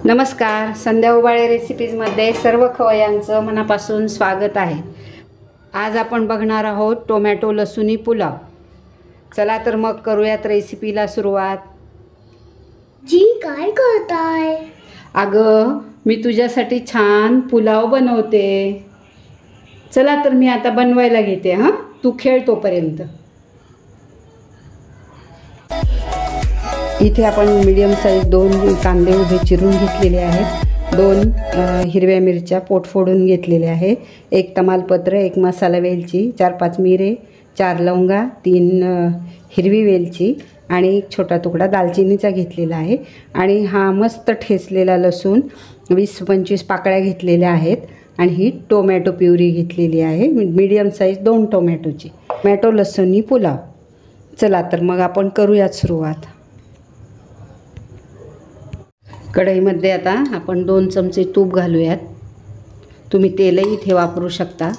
नमस्कार, संध्या उबाळे रेसिपीजमध्ये सर्व खवय्यांचं मनापासून स्वागत आहे। आज आपण बघणार आहोत टोमॅटो लसुनी पुलाव। चला तर मग करूयात रेसिपीला सुरुवात। जी काय करताय? अगं मी तुझ्यासाठी छान पुलाव बनवते। चला तर मी आता बनवायला घेते। हां, तू खेळ तोपर्यंत। इथे आपण मीडियम साइज 2 कांदे उभे चिरून घेतलेले आहेत, 2 हिरव्या मिरच्या पोट फोडून घेतलेले आहे, 1 तमालपत्र, 1 मसाला वेलची, 4-5 मिरे, 4 लवंगा, 3 हिरवी वेलची आणि 1 छोटा तुकडा दालचिनीचा घेतलेला आहे। आणि हा मस्त ठेचलेला लसूण 20-25 पाकळ्या घेतलेल्या आहेत आणि ही टोमॅटो प्युरी घेतलेली आहे, मीडियम साइज 2 टोमॅटोची। टोमॅटो लसुनी पुलाव। चला तर मग आपण करूयात सुरुवात। कढईमध्ये आता आपण 2 चमचे तूप घालूयात। तुम्ही तेलही इथे वापरू शकता।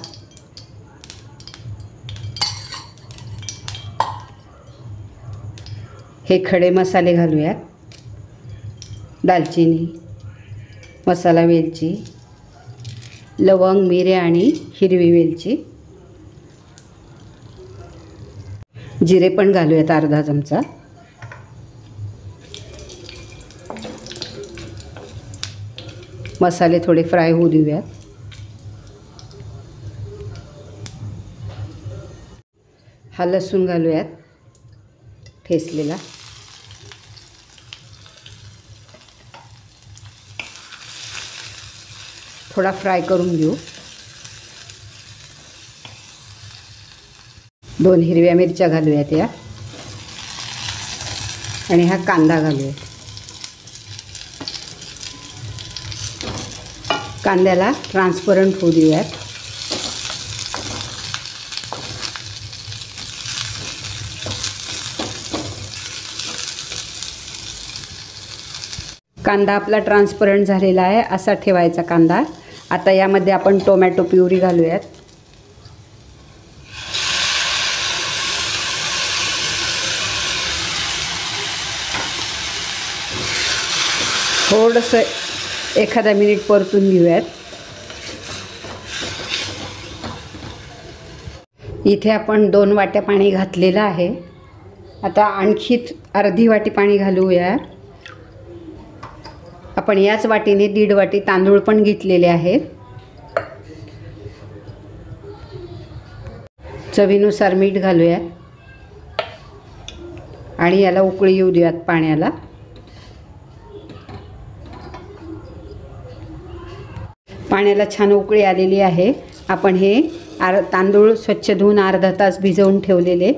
हे खडे मसाले घालूयात, दालचिनी, मसाला वेलची, लवंग, मिरे आणि हिरवी वेलची, जिरे पण घालूयात अर्धा चमचा। मसाले थोडे फ्राय होऊ देऊयात। हा लसूण घालूयात ठेचलेला, थोडा फ्राय करून घेऊ। 2 हिरव्या मिरच्या घालूयात या आणि हा कांदा घालूयात। कांद्याला ट्रान्सपरंट होऊ देऊयात। कांदा आपला ट्रान्सपरंट झालेला आहे, असा ठेवायचा कांदा। आता यामध्ये आपण टोमॅटो प्युरी घालूयात। थोडंसं एखादा मिनिट परतून घेऊयात। इथे आपण 2 वाट्या पाणी घातलेलं आहे। आता आणखी अर्धी वाटी पाणी घालूया। आपण याच वाटीने 1.5 वाटी तांदूळ पण घेतलेले आहेत। चवीनुसार मीठ घालूयात आणि याला उकळी येऊ देऊयात पाण्याला। पाण्याला छान उकळी आलेली आहे। आपण हे तांदूळ स्वच्छ धुवून अर्धा तास भिजवून ठेवलेले।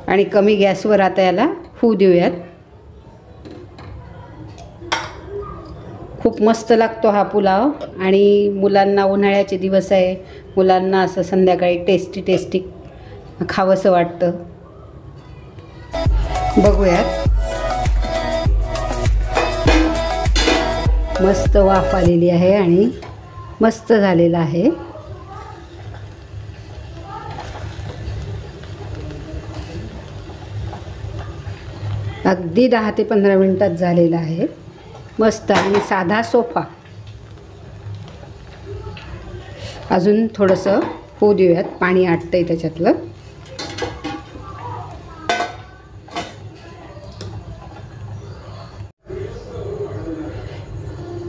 आणि कमी गॅसवर आता याला होऊ देऊयात। खूप मस्त लागतो हा पुलाव आणि मुलांना, उन्हाळ्याचे दिवस आहे, मुलांना असं संध्याकाळी टेस्टी खावंसं वाटतं। बघूयात, मस्त वाफ आलेली आहे आणि मस्त झालेला आहे। अगदी 10 ते 15 मिनिटात झालेला आहे, मस्त आणि साधा सोपा। अजून थोडंसं होऊ देऊयात, पाणी आटतंय त्याच्यातलं।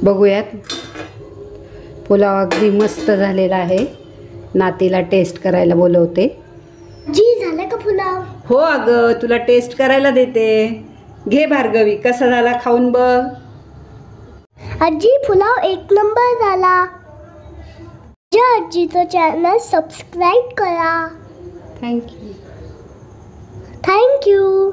बघूयात, पुलाव अगदी मस्त झालेला आहे। नातीला टेस्ट करायला बोलवते। जी झालं का पुलाव? हो अगं, तुला टेस्ट करायला देते। घे भार्गवी, कसा झाला खाऊन बघ। आजी, पुलाव 1 नंबर झाला। माझ्या आजीचं चॅनल सबस्क्राईब करा। थँक्यू। थँक्यू।